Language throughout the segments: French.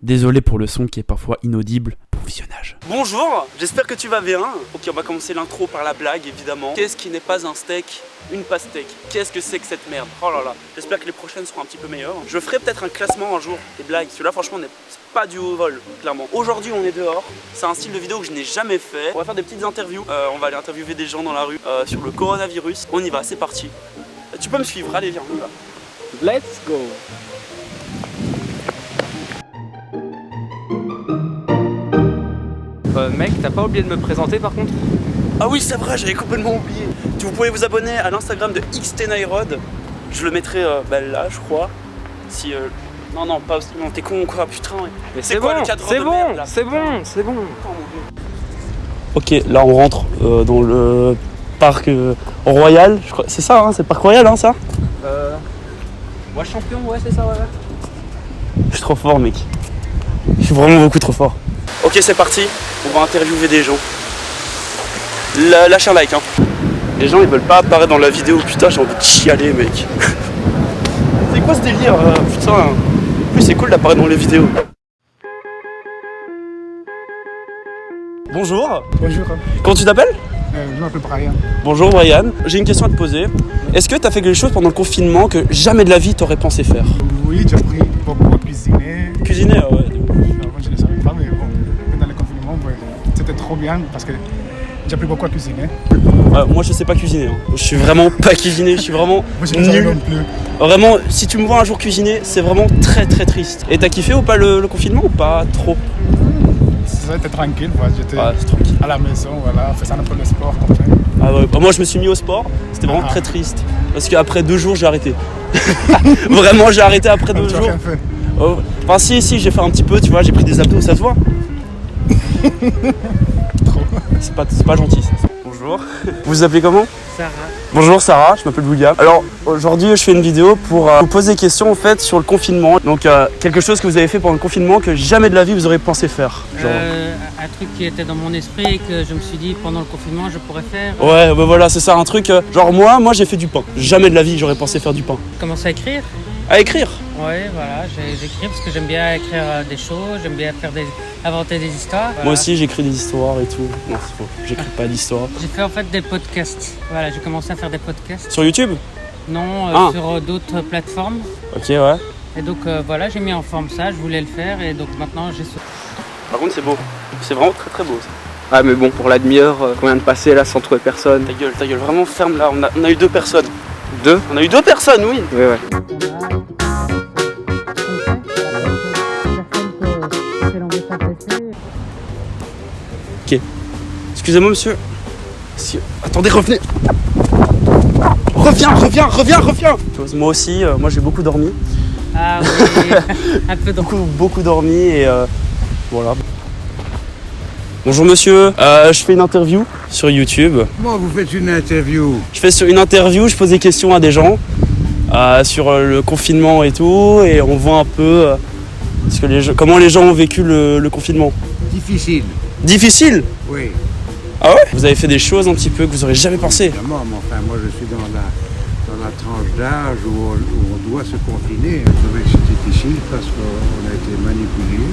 Désolé pour le son qui est parfois inaudible. Bon visionnage. Bonjour, j'espère que tu vas bien. Ok, on va commencer l'intro par la blague évidemment. Qu'est-ce qui n'est pas un steak? Une pastèque. Qu'est-ce que c'est que cette merde? Oh là là. J'espère que les prochaines seront un petit peu meilleures. Je ferai peut-être un classement un jour des blagues. Celui-là franchement n'est pas du haut vol, clairement. Aujourd'hui on est dehors. C'est un style de vidéo que je n'ai jamais fait. On va faire des petites interviews. On va aller interviewer des gens dans la rue sur le coronavirus. On y va, c'est parti. Tu peux me suivre, allez viens, on y va. Let's go. Mec, t'as pas oublié de me présenter par contre? Ah oui c'est vrai, j'avais complètement oublié. Vous pouvez vous abonner à l'Instagram de XTNairod. Je le mettrai là je crois. Si non pas aussi. Non t'es con quoi putain. Mais c'est bon, c'est bon. Ok là on rentre dans le parc Royal. Je crois c'est ça hein, c'est le parc Royal hein ça. Moi champion ouais c'est ça ouais. Je suis trop fort mec. Je suis vraiment beaucoup trop fort. Ok c'est parti, on va interviewer des gens. Lâche un like hein. Les gens ils veulent pas apparaître dans la vidéo, putain j'ai envie de chialer mec. C'est quoi ce délire putain. En plus c'est cool d'apparaître dans les vidéos. Bonjour. Bonjour. Comment tu t'appelles? Je m'appelle Brian. Bonjour Brian, j'ai une question à te poser. Est-ce que tu as fait quelque chose pendant le confinement que jamais de la vie t'aurais pensé faire? Oui, j'ai appris beaucoup à cuisiner. Cuisiner ouais. Avant je ne savais pas, mais bon, dans le confinement, c'était trop bien parce que j'ai appris beaucoup à cuisiner. Moi je sais pas cuisiner, hein. Je suis vraiment pas cuisiner, je suis vraiment Moi je ne savais nul. non plus. Vraiment, si tu me vois un jour cuisiner, c'est vraiment très très triste. Et t'as kiffé ou pas le confinement ou pas trop? C'était tranquille, j'étais C'est tranquille. à la maison, voilà, faisant un peu de sport comme ça. Ah ouais, moi je me suis mis au sport, c'était vraiment très triste. Parce qu'après 2 jours j'ai arrêté. Vraiment j'ai arrêté après 2 Tu as jours. rien fait. Oh. Enfin si j'ai fait un petit peu, tu vois, j'ai pris des abdos, ça se voit. Trop. C'est pas gentil ça. Bonjour. Vous vous appelez comment? Sarah. Bonjour Sarah, je m'appelle William. Alors aujourd'hui je fais une vidéo pour vous poser des questions en fait sur le confinement. Donc quelque chose que vous avez fait pendant le confinement que jamais de la vie vous auriez pensé faire. Genre... Un truc qui était dans mon esprit et que je me suis dit pendant le confinement je pourrais faire. Ouais bah voilà c'est ça un truc. Genre moi j'ai fait du pain. Jamais de la vie j'aurais pensé faire du pain. Commencer à écrire. À écrire? Ouais voilà, j'écris parce que j'aime bien écrire des choses, j'aime bien inventer des histoires. Voilà. Moi aussi j'écris des histoires et tout. Non c'est faux, j'écris pas d'histoires. J'ai fait en fait des podcasts. Voilà, j'ai commencé à faire des podcasts. Sur YouTube? Non, sur d'autres plateformes. Ok ouais. Et donc voilà, j'ai mis en forme ça, je voulais le faire et donc maintenant j'ai ce... Par contre c'est beau. C'est vraiment très très beau ça. Ah mais bon pour la demi-heure qu'on vient de passer là sans trouver personne. Ta gueule, vraiment ferme là, on a eu 2 personnes. 2? On a eu 2 personnes oui. Ouais. Ok. Excusez-moi monsieur. Attendez, revenez. Reviens. Moi aussi, moi j'ai beaucoup dormi. Ah oui, un peu de... Beaucoup dormi et voilà. Bonjour monsieur, je fais une interview sur YouTube. Comment vous faites une interview? Je fais une interview, je pose des questions à des gens sur le confinement et tout, et on voit un peu comment les gens ont vécu le confinement. Difficile. Difficile? Oui. Ah ouais? Vous avez fait des choses un petit peu que vous auriez jamais pensé? Évidemment, mais enfin, moi je suis dans la tranche d'âge où on doit se confiner. Je trouvais que c'était difficile parce qu'on a été manipulé.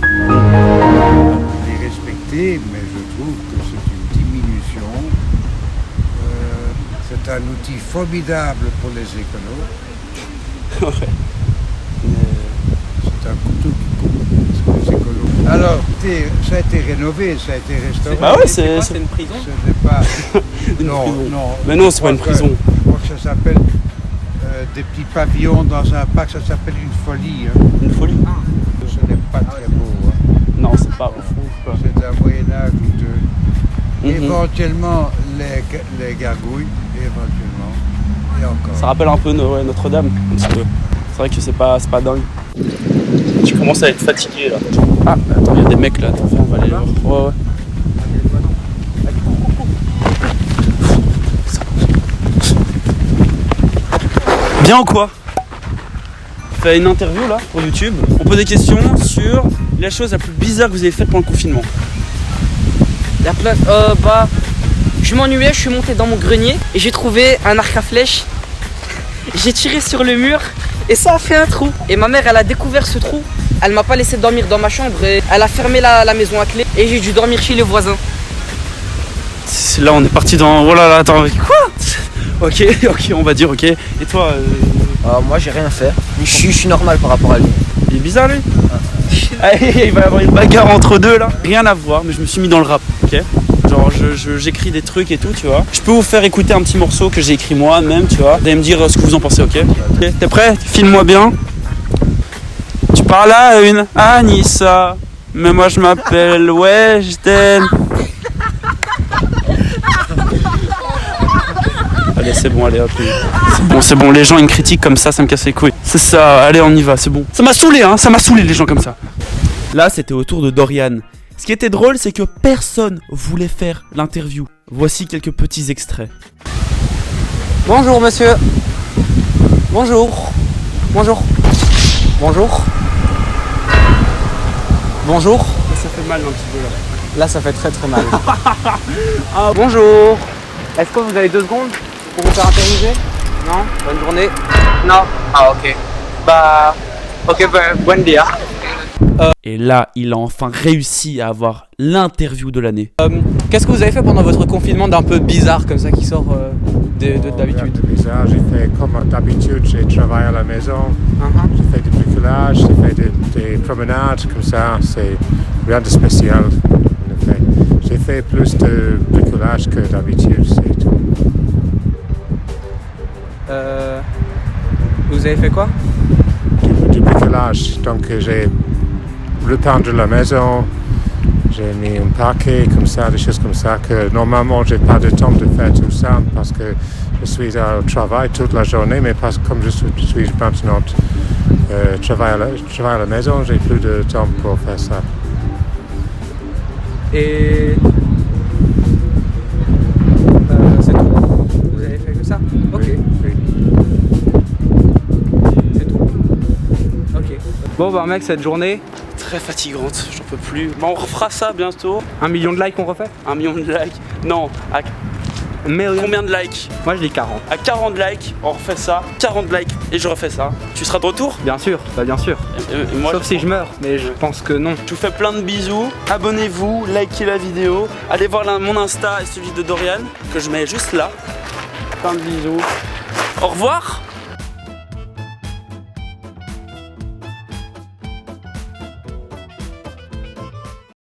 On est respecté, mais je trouve que c'est une diminution. C'est un outil formidable pour les écolos. Ouais. C'est un couteau qui coupe les écolos. Alors, ça a été rénové, ça a été restauré. Bah ouais, C'est une prison? Ce n'est pas... une non, prison. non. Mais non, c'est pas une prison. Je crois que ça s'appelle des petits pavillons dans un parc, ça s'appelle une folie. Hein. Une folie? Ce n'est pas très beau. Hein. Non, c'est pas ouf. C'est un Moyen-Âge où éventuellement les gargouilles, éventuellement, et encore. Ça rappelle un peu Notre-Dame, un petit peu. C'est vrai que c'est pas dingue. Je commence à être fatigué là. Ah, attends, il y a des mecs là, attends, on va aller les voir. Ouais. Bien ou quoi? On fait une interview là pour YouTube. On pose des questions sur la chose la plus bizarre que vous avez faite pendant le confinement. La place, je m'ennuyais, je suis monté dans mon grenier et j'ai trouvé un arc à flèche. J'ai tiré sur le mur et ça a fait un trou. Et ma mère, elle a découvert ce trou elle m'a pas laissé dormir dans ma chambre et elle a fermé la maison à clé et j'ai dû dormir chez les voisins. Là on est parti dans... Oh là là, attends, quoi? Ok, on va dire ok. Et toi Moi j'ai rien fait. Je suis normal par rapport à lui. Il est bizarre lui. Il va y avoir une bagarre entre deux là. Rien à voir, mais je me suis mis dans le rap, ok? Genre j'écris des trucs et tout, tu vois. Je peux vous faire écouter un petit morceau que j'ai écrit moi-même, tu vois. Vous allez me dire ce que vous en pensez, ok? T'es prêt? Filme-moi bien. Tu parles à une Anissa, mais moi je m'appelle Weshden. Allez, c'est bon, allez hop. C'est bon, les gens ils me critiquent comme ça me casse les couilles. C'est ça, allez on y va, c'est bon. Ça m'a saoulé, hein, ça m'a saoulé les gens comme ça. Là c'était au tour de Dorian. Ce qui était drôle, c'est que personne voulait faire l'interview. Voici quelques petits extraits. Bonjour monsieur. Bonjour. Bonjour. Bonjour. Bonjour. Ça fait mal un petit peu là. Là ça fait très très mal. Bonjour. Est-ce que vous avez 2 secondes pour vous faire interviewer? Non? Bonne journée. Non. Ah ok. Bah... Ok, bon dia. Et là, il a enfin réussi à avoir l'interview de l'année. Qu'est-ce que vous avez fait pendant votre confinement d'un peu bizarre comme ça qui sort d'habitude? Bizarre, j'ai fait comme d'habitude, j'ai travaillé à la maison, j'ai fait du bricolage, j'ai fait des promenades comme ça, c'est rien de spécial en effet. J'ai fait plus de bricolage que d'habitude, c'est tout. Vous avez fait quoi? Du bricolage, donc j'ai repeindre la maison, j'ai mis un parquet comme ça, des choses comme ça que normalement j'ai pas de temps de faire tout ça parce que je suis au travail toute la journée, mais parce que comme je suis maintenant travaille à la maison, j'ai plus de temps pour faire ça. Et c'est tout? Vous avez fait que ça? Ok. Oui. C'est tout? Ok. Bon bah mec, cette journée, Très fatigante, j'en peux plus. Bon, on refera ça bientôt. 1 million de likes on refait? 1 million de likes. Non, à combien de likes? Moi je dis 40. À 40 likes, on refait ça. 40 likes et je refais ça. Tu seras de retour? Bien sûr, bah bien sûr. Et moi, Sauf si je meurs, mais je pense que non. Je vous fais plein de bisous. Abonnez-vous, likez la vidéo. Allez voir mon Insta et celui de Dorian que je mets juste là. Plein de bisous. Au revoir.